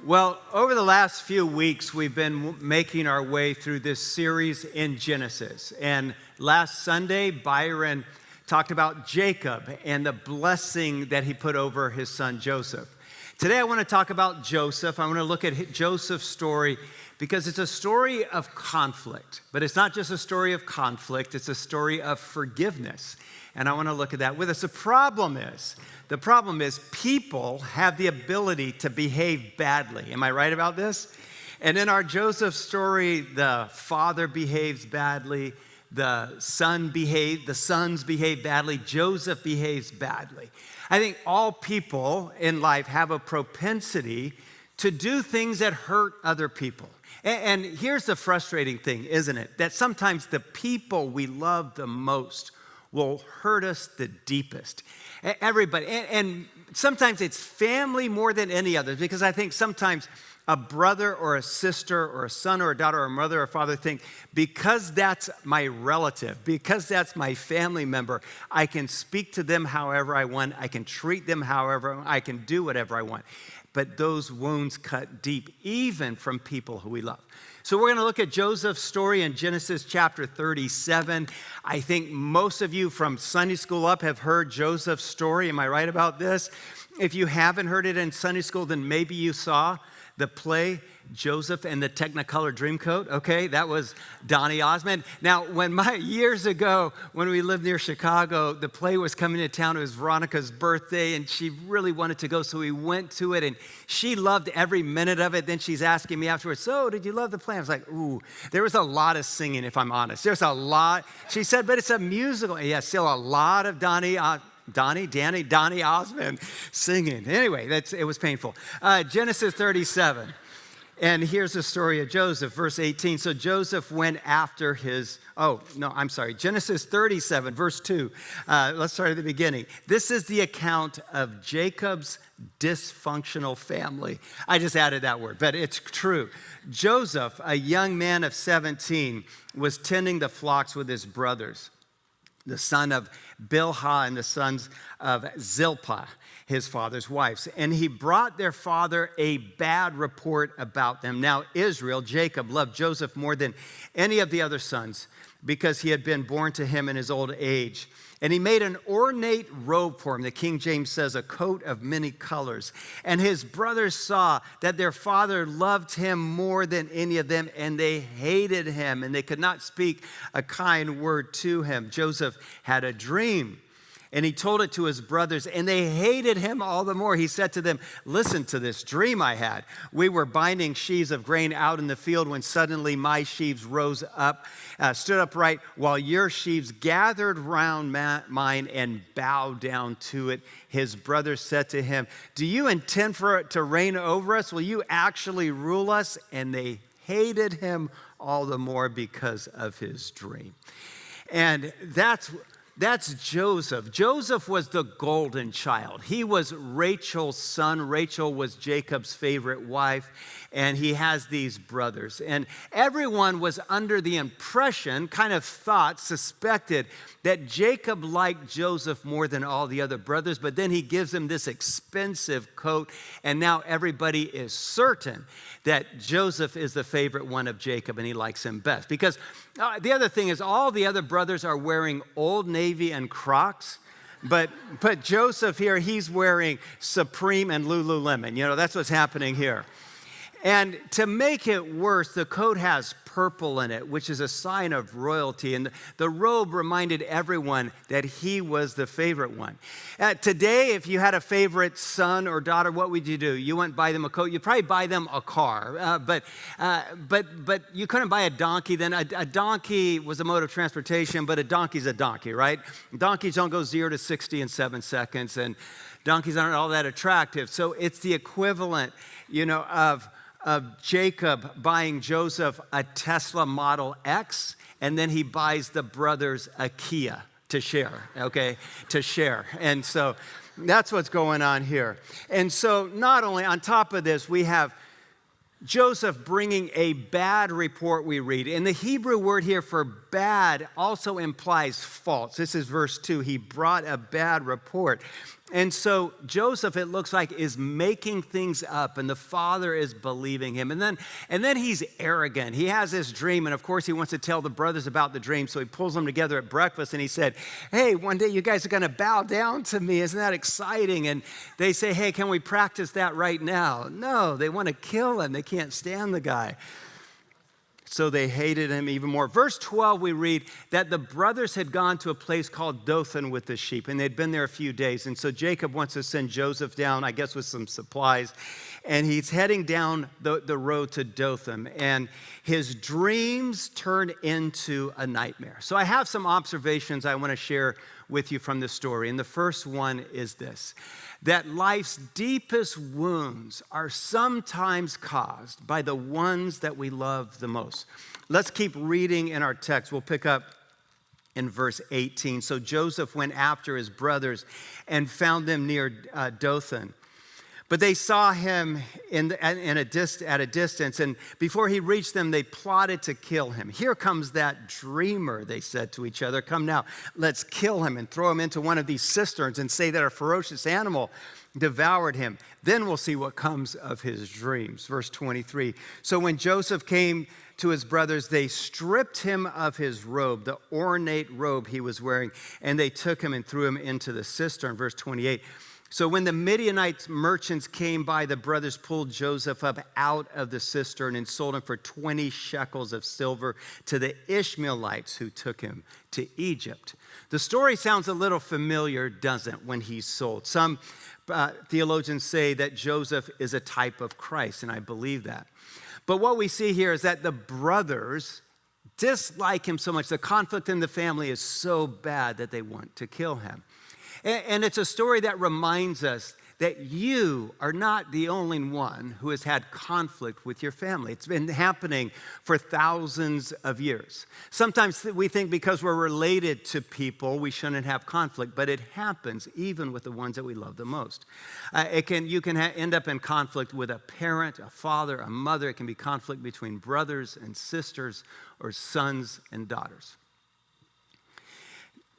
Well, over the last few weeks, we've been making our way through this series in Genesis. And last Sunday, Byron talked about Jacob and the blessing that he put over his son Joseph. Today, I want to talk about Joseph. I want to look at Joseph's story because it's a story of conflict. But it's not just a story of conflict, it's a story of forgiveness. And I want to look at that with us. The problem is people have the ability to behave badly. Am I right about this? And in our Joseph story, the father behaves badly, the sons behave badly, Joseph behaves badly. I think all people in life have a propensity to do things that hurt other people. And here's the frustrating thing, isn't it? That sometimes the people we love the most will hurt us the deepest. Everybody, and sometimes it's family more than any other, because I think sometimes a brother or a sister or a son or a daughter or a mother or a father think, because that's my relative, because that's my family member, I can speak to them however I want, I can treat them however, I can do whatever I want. But those wounds cut deep, even from people who we love. So we're going to look at Joseph's story in Genesis chapter 37. I think most of you from Sunday school up have heard Joseph's story. Am I right about this? If you haven't heard it in Sunday school, then maybe you saw the play Joseph and the Technicolor Dreamcoat. Okay, that was Donny Osmond. Now, years ago, when we lived near Chicago, the play was coming to town. It was Veronica's birthday, and she really wanted to go, so we went to it, and she loved every minute of it. Then she's asking me afterwards, so did you love the play? I was like, ooh, there was a lot of singing, if I'm honest. There's a lot. She said, but it's a musical. Yeah, still a lot of Donny Osmond singing. Anyway, it was painful. Genesis 37. And here's the story of Joseph, verse 18. So Joseph went after Genesis 37, verse 2. Let's start at the beginning. This is the account of Jacob's dysfunctional family. I just added that word, but it's true. Joseph, a young man of 17, was tending the flocks with his brothers, the son of Bilhah and the sons of Zilpah, his father's wives. And he brought their father a bad report about them. Now Israel, Jacob, loved Joseph more than any of the other sons because he had been born to him in his old age. And he made an ornate robe for him. The King James says a coat of many colors. And his brothers saw that their father loved him more than any of them, and they hated him, and they could not speak a kind word to him. Joseph had a dream, and he told it to his brothers, and they hated him all the more. He said to them, listen to this dream I had. We were binding sheaves of grain out in the field when suddenly my sheaves stood upright, while your sheaves gathered round mine and bowed down to it. His brothers said to him, do you intend for it to reign over us? Will you actually rule us? And they hated him all the more because of his dream. And that's Joseph. Joseph was the golden child. He was Rachel's son. Rachel was Jacob's favorite wife, and he has these brothers. And everyone was under the impression, suspected, that Jacob liked Joseph more than all the other brothers, but then he gives him this expensive coat, and now everybody is certain that Joseph is the favorite one of Jacob, and he likes him best. Because the other thing is, all the other brothers are wearing Old Navy and Crocs, but Joseph here, he's wearing Supreme and Lululemon. You know, that's what's happening here. And to make it worse, the coat has purple in it, which is a sign of royalty. And the robe reminded everyone that he was the favorite one. Today, if you had a favorite son or daughter, what would you do? You wouldn't buy them a coat. You'd probably buy them a car. But you couldn't buy a donkey then. A donkey was a mode of transportation, but a donkey's a donkey, right? Donkeys don't go 0 to 60 in 7 seconds, and donkeys aren't all that attractive. So it's the equivalent, of Jacob buying Joseph a Tesla Model X, and then he buys the brothers a Kia to share, And so that's what's going on here. And so not only on top of this, we have Joseph bringing a bad report, we read. And the Hebrew word here for bad also implies false. This is verse 2. He brought a bad report. And so Joseph, it looks like, is making things up, and the father is believing him. And then he's arrogant. He has this dream, and of course he wants to tell the brothers about the dream. So he pulls them together at breakfast, and he said, hey, one day you guys are going to bow down to me. Isn't that exciting? And they say, hey, can we practice that right now? No, they want to kill him. They can't stand the guy. So they hated him even more. Verse 12, we read that the brothers had gone to a place called Dothan with the sheep, and they'd been there a few days. And so Jacob wants to send Joseph down, I guess with some supplies, and he's heading down the road to Dothan, and his dreams turn into a nightmare. So I have some observations I want to share with you from this story, and the first one is this: that life's deepest wounds are sometimes caused by the ones that we love the most. Let's keep reading in our text. We'll pick up in verse 18. So Joseph went after his brothers and found them near Dothan. But they saw him at a distance, and before he reached them, they plotted to kill him. Here comes that dreamer, they said to each other. Come now, let's kill him and throw him into one of these cisterns and say that a ferocious animal devoured him. Then we'll see what comes of his dreams. Verse 23. So when Joseph came to his brothers, they stripped him of his robe, the ornate robe he was wearing, and they took him and threw him into the cistern. Verse 28. So when the Midianite merchants came by, the brothers pulled Joseph up out of the cistern and sold him for 20 shekels of silver to the Ishmaelites who took him to Egypt. The story sounds a little familiar, doesn't it, when he's sold? Some theologians say that Joseph is a type of Christ, and I believe that. But what we see here is that the brothers dislike him so much. The conflict in the family is so bad that they want to kill him. And it's a story that reminds us that you are not the only one who has had conflict with your family. It's been happening for thousands of years. Sometimes we think because we're related to people, we shouldn't have conflict, but it happens even with the ones that we love the most. You can end up in conflict with a parent, a father, a mother. It can be conflict between brothers and sisters or sons and daughters.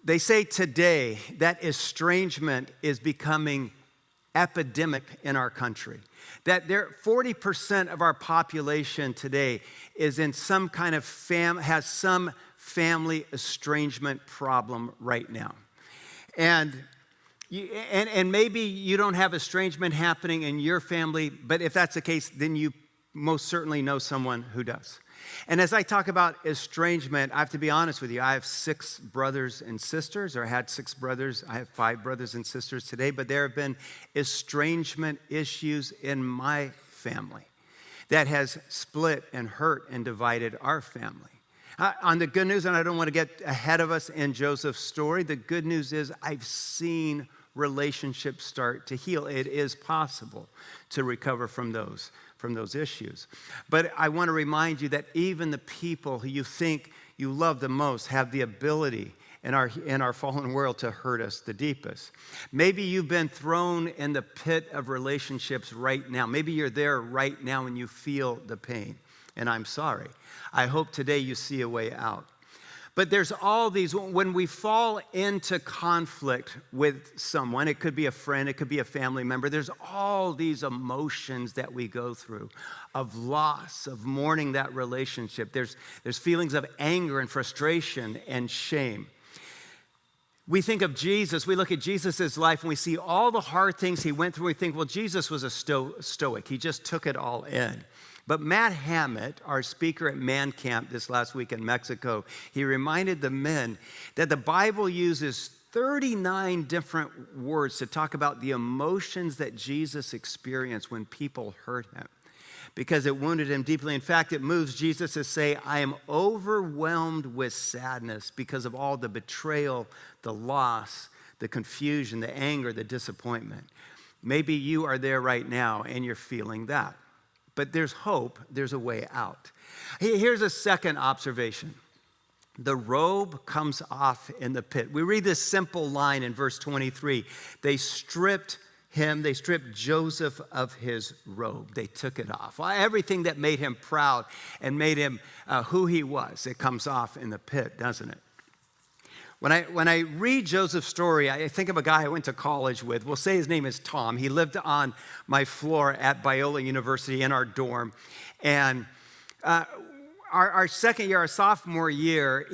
They say today that estrangement is becoming epidemic in our country. That 40% of our population today is in some kind of has some family estrangement problem right now. And maybe you don't have estrangement happening in your family, but if that's the case, then you most certainly know someone who does. And as I talk about estrangement, I have to be honest with you. I have 6 brothers and sisters, or I had 6 brothers. I have 5 brothers and sisters today, but there have been estrangement issues in my family that has split and hurt and divided our family. On the good news, and I don't want to get ahead of us in Joseph's story, the good news is I've seen relationships start to heal. It is possible to recover from those issues. But I want to remind you that even the people who you think you love the most have the ability in our fallen world to hurt us the deepest. Maybe you've been thrown in the pit of relationships right now. Maybe you're there right now and you feel the pain. And I'm sorry. I hope today you see a way out. But there's all these, when we fall into conflict with someone, it could be a friend, it could be a family member, there's all these emotions that we go through of loss, of mourning that relationship. There's feelings of anger and frustration and shame. We think of Jesus, we look at Jesus' life and we see all the hard things he went through. We think, well, Jesus was a stoic. He just took it all in. But Matt Hammett, our speaker at Man Camp this last week in Mexico, he reminded the men that the Bible uses 39 different words to talk about the emotions that Jesus experienced when people hurt him, because it wounded him deeply. In fact, it moves Jesus to say, I am overwhelmed with sadness because of all the betrayal, the loss, the confusion, the anger, the disappointment. Maybe you are there right now and you're feeling that. But there's hope, there's a way out. Here's a second observation. The robe comes off in the pit. We read this simple line in verse 23. They stripped they stripped Joseph of his robe. They took it off. Well, everything that made him proud and made him who he was, it comes off in the pit, doesn't it? When I read Joseph's story, I think of a guy I went to college with. We'll say his name is Tom. He lived on my floor at Biola University in our dorm. And our second year, our sophomore year,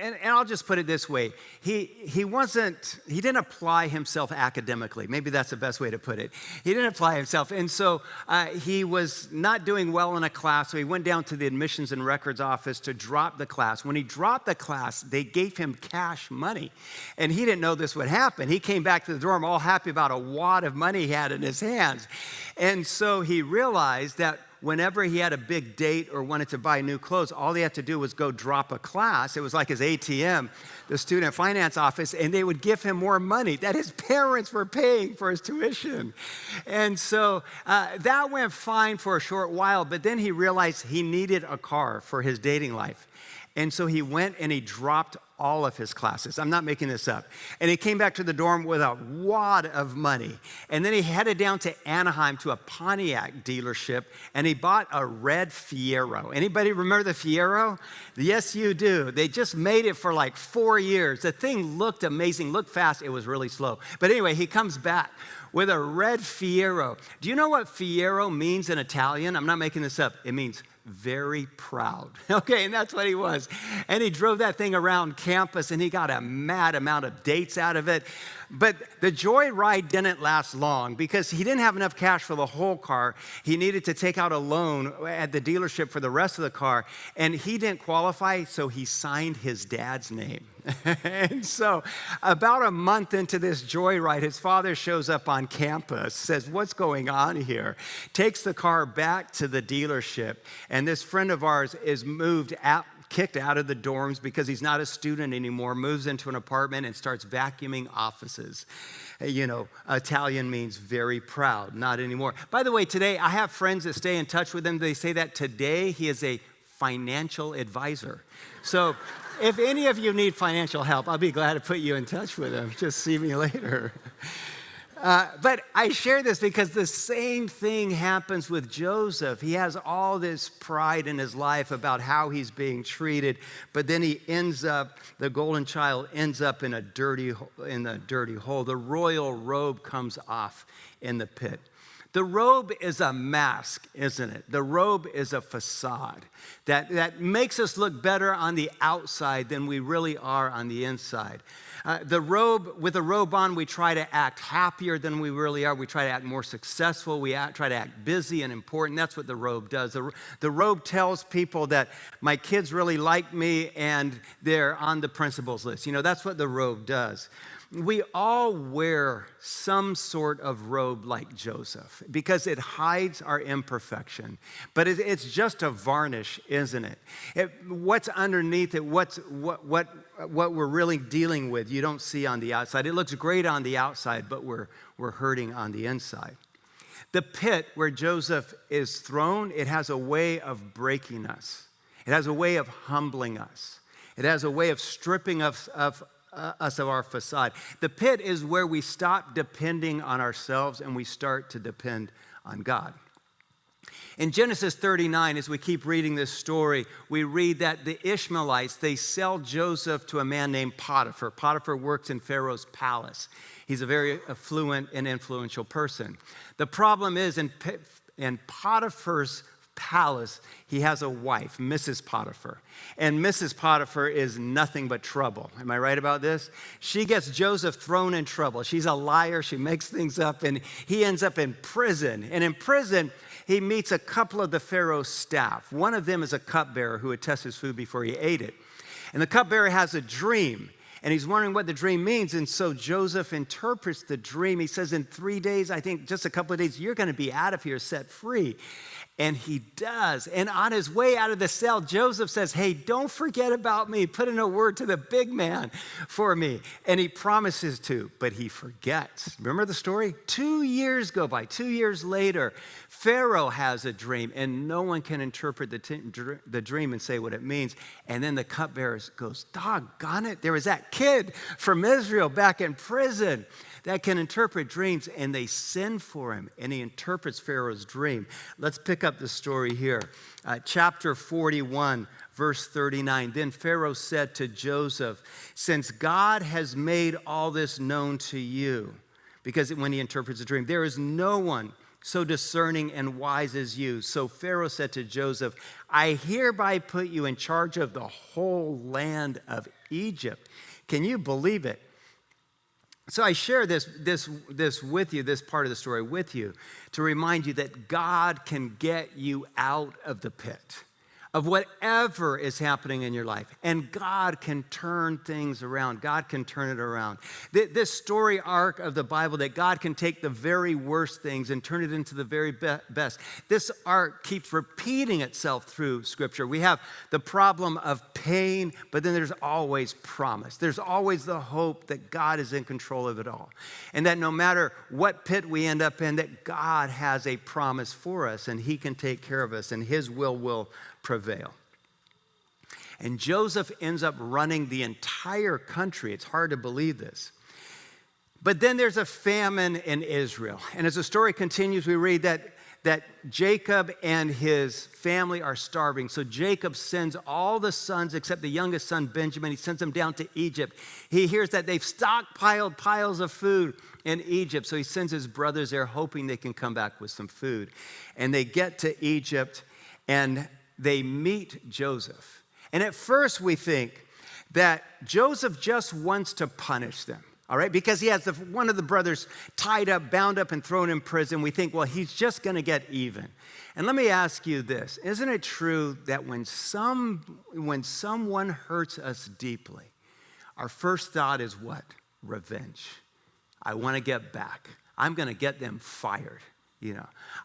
and I'll just put it this way, he didn't apply himself academically. Maybe that's the best way to put it. He didn't apply himself. And so he was not doing well in a class, so he went down to the admissions and records office to drop the class. When he dropped the class, they gave him cash money. And he didn't know this would happen. He came back to the dorm all happy about a wad of money he had in his hands. And so he realized that whenever he had a big date or wanted to buy new clothes, all he had to do was go drop a class. It was like his ATM, the student finance office, and they would give him more money that his parents were paying for his tuition. And so that went fine for a short while, but then he realized he needed a car for his dating life. And so he went and he dropped all of his classes. I'm not making this up. And he came back to the dorm with a wad of money. And then he headed down to Anaheim to a Pontiac dealership, and he bought a red Fiero. Anybody remember the Fiero? Yes, you do. They just made it for like 4 years. The thing looked amazing, looked fast. It was really slow. But anyway, he comes back with a red Fiero. Do you know what Fiero means in Italian? I'm not making this up. It means very proud. Okay, and that's what he was. And he drove that thing around campus, and he got a mad amount of dates out of it. But the joy ride didn't last long because he didn't have enough cash for the whole car. He needed to take out a loan at the dealership for the rest of the car, and he didn't qualify, so he signed his dad's name. And so about a month into this joyride, his father shows up on campus, says, "What's going on here?" Takes the car back to the dealership, and this friend of ours is kicked out of the dorms because he's not a student anymore, moves into an apartment and starts vacuuming offices. You know, Italian means very proud, not anymore. By the way, today I have friends that stay in touch with him. They say that today he is a financial advisor. So if any of you need financial help, I'll be glad to put you in touch with him. Just see me later. But I share this because the same thing happens with Joseph. He has all this pride in his life about how he's being treated, but then the golden child ends up in a dirty hole. The royal robe comes off in the pit. The robe is a mask, isn't it? The robe is a facade that makes us look better on the outside than we really are on the inside. With the robe on, we try to act happier than we really are. We try to act more successful. We try to act busy and important. That's what the robe does. The robe tells people that my kids really like me and they're on the principals list. You know, that's what the robe does. We all wear some sort of robe like Joseph because it hides our imperfection. But it's just a varnish, isn't it? What's underneath it, what we're really dealing with, you don't see on the outside. It looks great on the outside, but we're hurting on the inside. The pit where Joseph is thrown, it has a way of breaking us. It has a way of humbling us. It has a way of stripping us of our facade. The pit is where we stop depending on ourselves and we start to depend on God. In Genesis 39, as we keep reading this story, we read that the Ishmaelites, they sell Joseph to a man named Potiphar. Potiphar works in Pharaoh's palace. He's a very affluent and influential person. The problem is in Potiphar's palace, he has a wife, Mrs. Potiphar. And Mrs. Potiphar is nothing but trouble. Am I right about this? She gets Joseph thrown in trouble. She's a liar. She makes things up, and he ends up in prison. And in prison, he meets a couple of the Pharaoh's staff. One of them is a cupbearer who would test his food before he ate it. And the cupbearer has a dream, and he's wondering what the dream means. And so Joseph interprets the dream. He says, in 3 days, I think just a couple of days, you're going to be out of here, set free. And he does. And on his way out of the cell, Joseph says, hey, don't forget about me. Put in a word to the big man for me. And he promises to, but he forgets. Remember the story? 2 years go by. 2 years later, Pharaoh has a dream, and no one can interpret the dream and say what it means. And then the cupbearer goes, doggone it, there was that kid from Israel back in prison that can interpret dreams, and they send for him, and he interprets Pharaoh's dream. Let's pick up the story here. Chapter 41, verse 39. Then Pharaoh said to Joseph, since God has made all this known to you, because when he interprets a dream, there is no one so discerning and wise as you. So Pharaoh said to Joseph, I hereby put you in charge of the whole land of Egypt. Can you believe it? So I share this with you, this part of the story with you, to remind you that God can get you out of the pit of whatever is happening in your life. And God can turn things around. God can turn it around. This story arc of the Bible, that God can take the very worst things and turn it into the very best. This arc keeps repeating itself through Scripture. We have the problem of pain, but then there's always promise. There's always the hope that God is in control of it all. And that no matter what pit we end up in, that God has a promise for us, and he can take care of us, and his will prevail. And Joseph ends up running the entire country. It's hard to believe this. But then there's a famine in Israel. And as the story continues, we read that Jacob and his family are starving. So Jacob sends all the sons except the youngest son, Benjamin. He sends them down to Egypt. He hears that they've stockpiled piles of food in Egypt. So he sends his brothers there hoping they can come back with some food. And they get to Egypt, and they meet Joseph. And at first we think that Joseph just wants to punish them, all right? Because he has one of the brothers tied up, bound up, and thrown in prison. We think, well, he's just going to get even. And let me ask you this. Isn't it true that when someone hurts us deeply, our first thought is what? Revenge. I want to get back. I'm going to get them fired.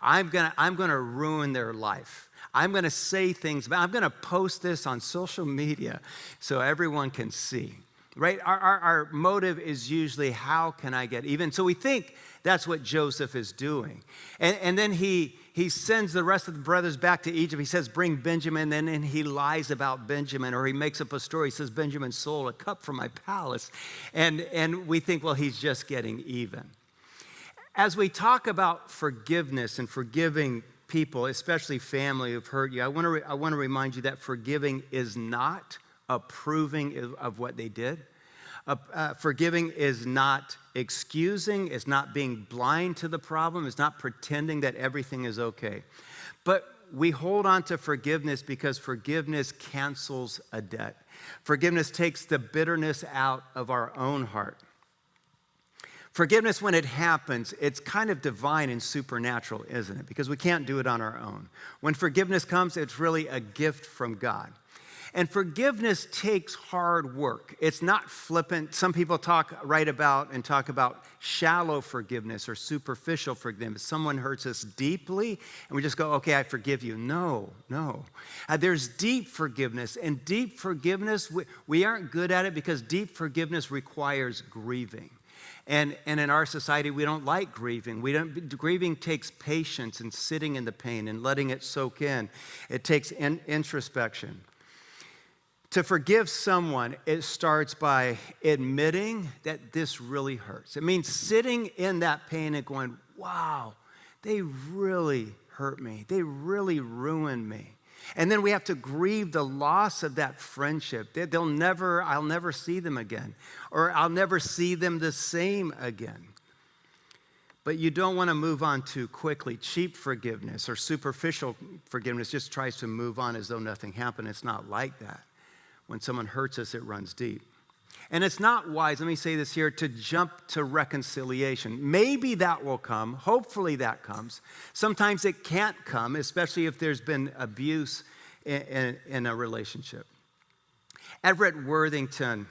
I'm going to ruin their life. I'm going to say things, I'm going to post this on social media so everyone can see, right? Our motive is usually, how can I get even? So we think that's what Joseph is doing. And then he sends the rest of the brothers back to Egypt. He says, bring Benjamin. And then he lies about Benjamin, or he makes up a story. He says, Benjamin sold a cup from my palace. And we think, well, he's just getting even. As we talk about forgiveness and forgiving people, especially family who've hurt you, I want to remind you that forgiving is not approving of what they did. Forgiving is not excusing, it's not being blind to the problem, it's not pretending that everything is okay. But we hold on to forgiveness because forgiveness cancels a debt. Forgiveness takes the bitterness out of our own heart. Forgiveness, when it happens, it's kind of divine and supernatural, isn't it? Because we can't do it on our own. When forgiveness comes, it's really a gift from God. And forgiveness takes hard work. It's not flippant. Some people talk about shallow forgiveness or superficial forgiveness. Someone hurts us deeply, and we just go, okay, I forgive you. No. There's deep forgiveness. And deep forgiveness, we aren't good at it because deep forgiveness requires grieving. And in our society, we don't like grieving. Grieving takes patience and sitting in the pain and letting it soak in. It takes introspection. To forgive someone, it starts by admitting that this really hurts. It means sitting in that pain and going, wow, they really hurt me. They really ruined me. And then we have to grieve the loss of that friendship. I'll never see them again, or I'll never see them the same again. But you don't want to move on too quickly. Cheap forgiveness or superficial forgiveness just tries to move on as though nothing happened. It's not like that. When someone hurts us, it runs deep. And it's not wise, let me say this here, to jump to reconciliation. Maybe that will come. Hopefully that comes. Sometimes it can't come, especially if there's been abuse in a relationship. Everett Worthington,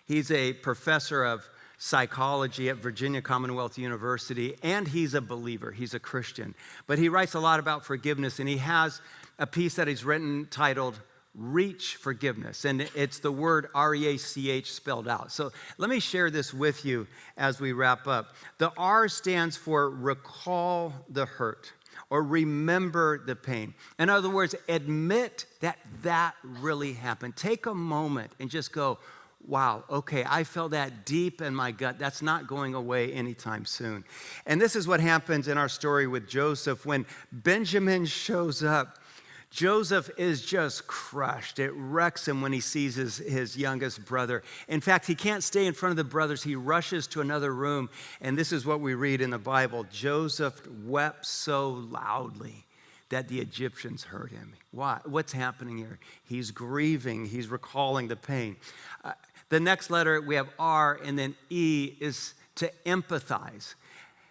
he's a professor of psychology at Virginia Commonwealth University, and he's a believer. He's a Christian. But he writes a lot about forgiveness, and he has a piece that he's written titled Reach Forgiveness, and it's the word R-E-A-C-H spelled out. So let me share this with you as we wrap up. The R stands for recall the hurt or remember the pain. In other words, admit that really happened. Take a moment and just go, wow, okay, I felt that deep in my gut. That's not going away anytime soon. And this is what happens in our story with Joseph. When Benjamin shows up, Joseph is just crushed. It wrecks him when he sees his youngest brother. In fact, he can't stay in front of the brothers. He rushes to another room, and this is what we read in the Bible. Joseph wept so loudly that the Egyptians heard him. Why? What's happening here? He's grieving. He's recalling the pain. The next letter, we have R, and then E is to empathize.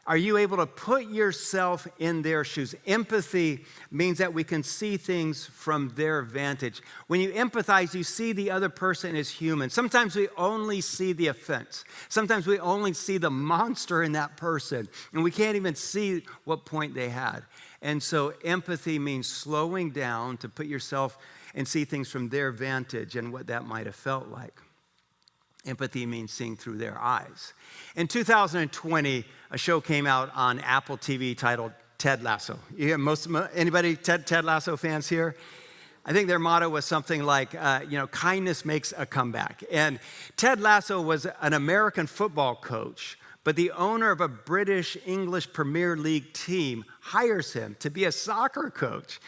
Are you able to put yourself in their shoes? Empathy means that we can see things from their vantage. When you empathize, you see the other person as human. Sometimes we only see the offense. Sometimes we only see the monster in that person, and we can't even see what point they had. And so empathy means slowing down to put yourself and see things from their vantage and what that might have felt like. Empathy means seeing through their eyes. In 2020, a show came out on Apple TV titled Ted Lasso. Anybody Ted Lasso fans here? I think their motto was something like, kindness makes a comeback. And Ted Lasso was an American football coach, but the owner of a British English Premier League team hires him to be a soccer coach.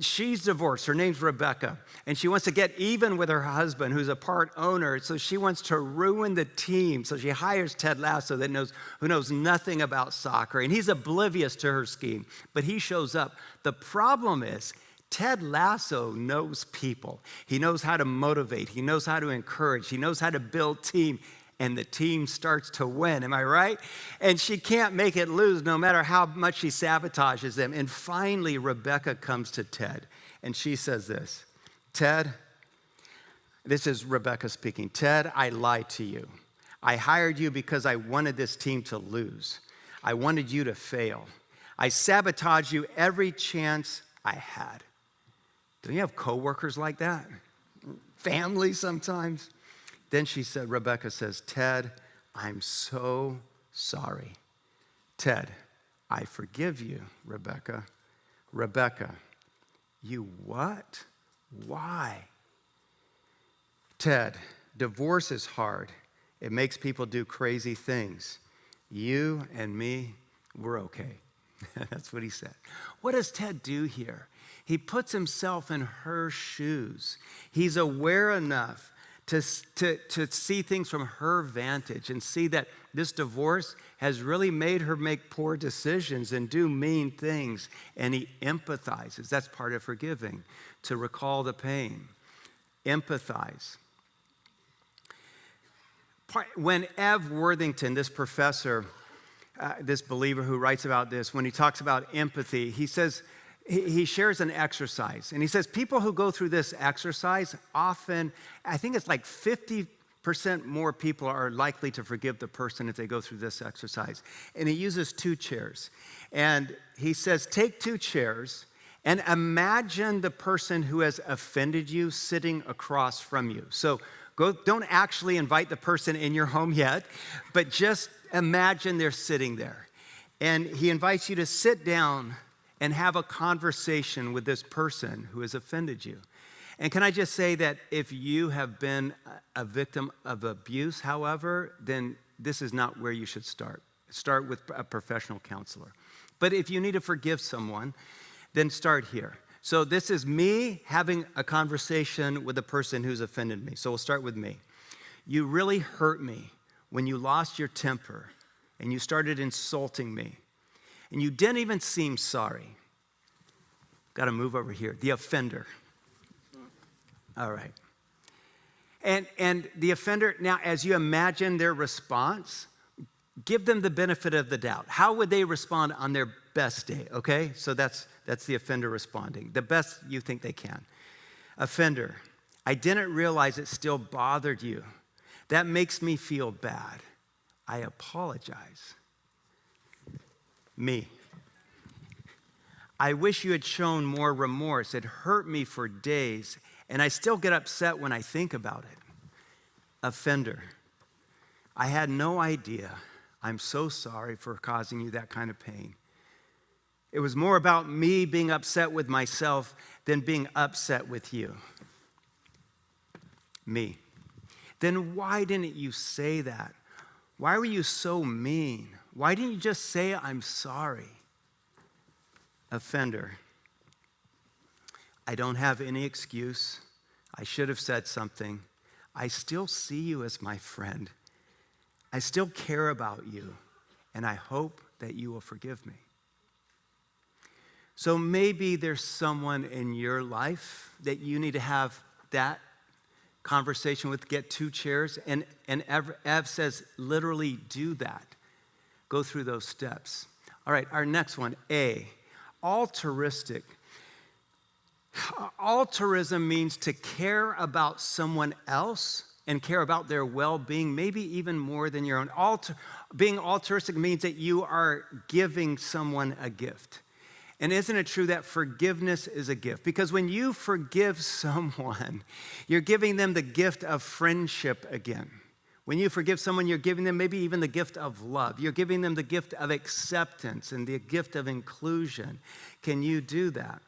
She's divorced. Her name's Rebecca, and she wants to get even with her husband, who's a part owner, so she wants to ruin the team. So she hires Ted Lasso who knows nothing about soccer, and he's oblivious to her scheme, but he shows up. The problem is, Ted Lasso knows people. He knows how to motivate. He knows how to encourage. He knows how to build team. And the team starts to win, am I right? And she can't make it lose no matter how much she sabotages them. And finally, Rebecca comes to Ted, and she says this, Ted, this is Rebecca speaking, Ted, I lied to you. I hired you because I wanted this team to lose. I wanted you to fail. I sabotaged you every chance I had. Don't you have coworkers like that? Family sometimes? Then Rebecca says, Ted, I'm so sorry. Ted, I forgive you, Rebecca. Rebecca, you what? Why? Ted, divorce is hard. It makes people do crazy things. You and me, we're okay. That's what he said. What does Ted do here? He puts himself in her shoes. He's aware enough to see things from her vantage and see that this divorce has really made her make poor decisions and do mean things. And he empathizes. That's part of forgiving, to recall the pain. Empathize. When Ev Worthington, this professor, this believer who writes about this, when he talks about empathy, he says, he shares an exercise, and he says people who go through this exercise often, I think it's like 50% more people are likely to forgive the person if they go through this exercise. And he uses 2 chairs. And he says, take 2 chairs and imagine the person who has offended you sitting across from you. So don't actually invite the person in your home yet, but just imagine they're sitting there. And he invites you to sit down and have a conversation with this person who has offended you. And can I just say that if you have been a victim of abuse, however, then this is not where you should start. Start with a professional counselor. But if you need to forgive someone, then start here. So this is me having a conversation with the person who's offended me. So we'll start with me. You really hurt me when you lost your temper and you started insulting me. And you didn't even seem sorry. Got to move over here. The offender. All right. And the offender, now as you imagine their response, give them the benefit of the doubt. How would they respond on their best day, okay? So that's the offender responding. The best you think they can. Offender, I didn't realize it still bothered you. That makes me feel bad. I apologize. Me. I wish you had shown more remorse. It hurt me for days, and I still get upset when I think about it. Offender. I had no idea. I'm so sorry for causing you that kind of pain. It was more about me being upset with myself than being upset with you. Me. Then why didn't you say that? Why were you so mean? Why didn't you just say, I'm sorry? Offender. I don't have any excuse. I should have said something. I still see you as my friend. I still care about you, and I hope that you will forgive me. So maybe there's someone in your life that you need to have that conversation with, get 2 chairs, and Ev says literally do that. Go through those steps. All right, our next one, A, altruistic. Altruism means to care about someone else and care about their well-being, maybe even more than your own. Being altruistic means that you are giving someone a gift. And isn't it true that forgiveness is a gift? Because when you forgive someone, you're giving them the gift of friendship again. When you forgive someone, you're giving them maybe even the gift of love. You're giving them the gift of acceptance and the gift of inclusion. Can you do that?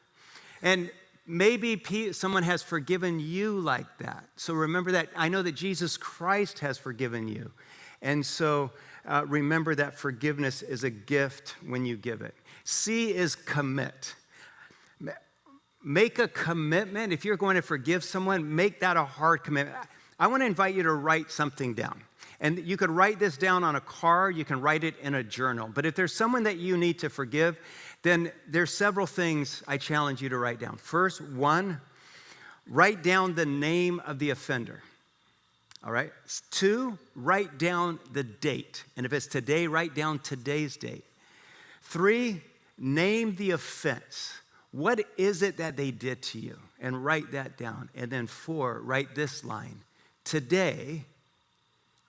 And maybe someone has forgiven you like that. So remember that. I know that Jesus Christ has forgiven you. And so remember that forgiveness is a gift when you give it. C is commit. Make a commitment. If you're going to forgive someone, make that a hard commitment. I want to invite you to write something down. And you could write this down on a card. You can write it in a journal. But if there's someone that you need to forgive, then there's several things I challenge you to write down. First, 1, write down the name of the offender. All right? 2, write down the date. And if it's today, write down today's date. 3, name the offense. What is it that they did to you? And write that down. And then 4, write this line. Today,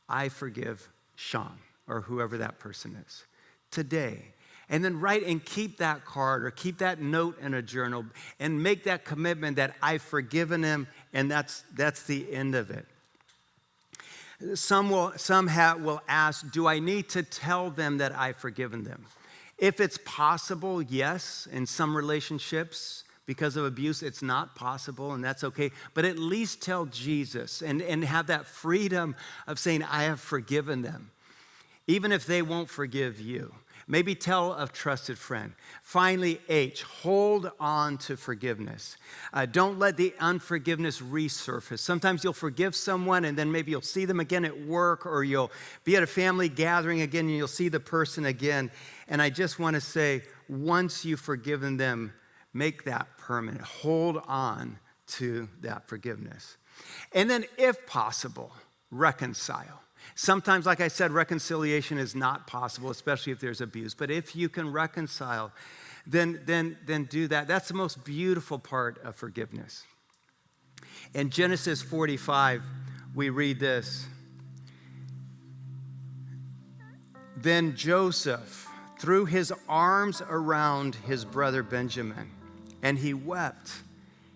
I forgive Sean, or whoever that person is. Today. And then write and keep that card or keep that note in a journal and make that commitment that I've forgiven him, and that's the end of it. Some will ask, do I need to tell them that I've forgiven them? If it's possible, yes. In some relationships, because of abuse, it's not possible, and that's okay. But at least tell Jesus and have that freedom of saying, I have forgiven them, even if they won't forgive you. Maybe tell a trusted friend. Finally, H, hold on to forgiveness. Don't let the unforgiveness resurface. Sometimes you'll forgive someone and then maybe you'll see them again at work, or you'll be at a family gathering again and you'll see the person again. And I just want to say, once you've forgiven them, make that permanent. Hold on to that forgiveness. And then if possible, reconcile. Sometimes, like I said, reconciliation is not possible, especially if there's abuse. But if you can reconcile, then do that. That's the most beautiful part of forgiveness. In Genesis 45, we read this. Then Joseph threw his arms around his brother Benjamin, and he wept.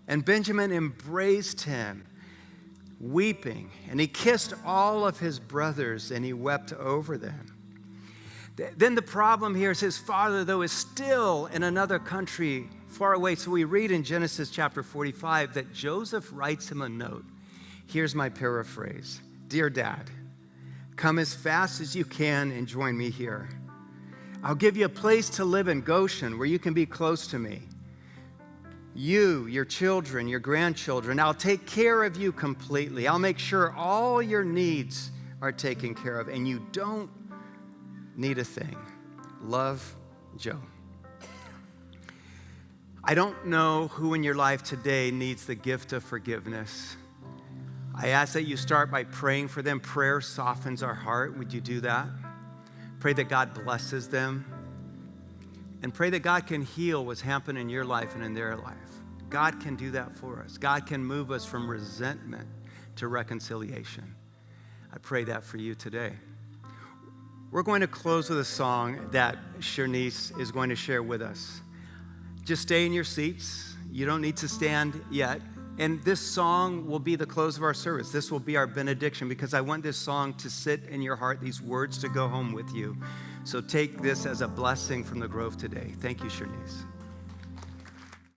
And Benjamin embraced him, weeping, and he kissed all of his brothers, and he wept over them. Then the problem here is his father, though, is still in another country far away. So we read in Genesis chapter 45 that Joseph writes him a note. Here's my paraphrase. Dear Dad, come as fast as you can and join me here. I'll give you a place to live in Goshen where you can be close to me. You, your children, your grandchildren, I'll take care of you completely. I'll make sure all your needs are taken care of, and you don't need a thing. Love, Joe. I don't know who in your life today needs the gift of forgiveness. I ask that you start by praying for them. Prayer softens our heart. Would you do that? Pray that God blesses them. And pray that God can heal what's happened in your life and in their life. God can do that for us. God can move us from resentment to reconciliation. I pray that for you today. We're going to close with a song that Shanice is going to share with us. Just stay in your seats. You don't need to stand yet. And this song will be the close of our service. This will be our benediction because I want this song to sit in your heart, these words to go home with you. So take this as a blessing from the Grove today. Thank you, Shanice.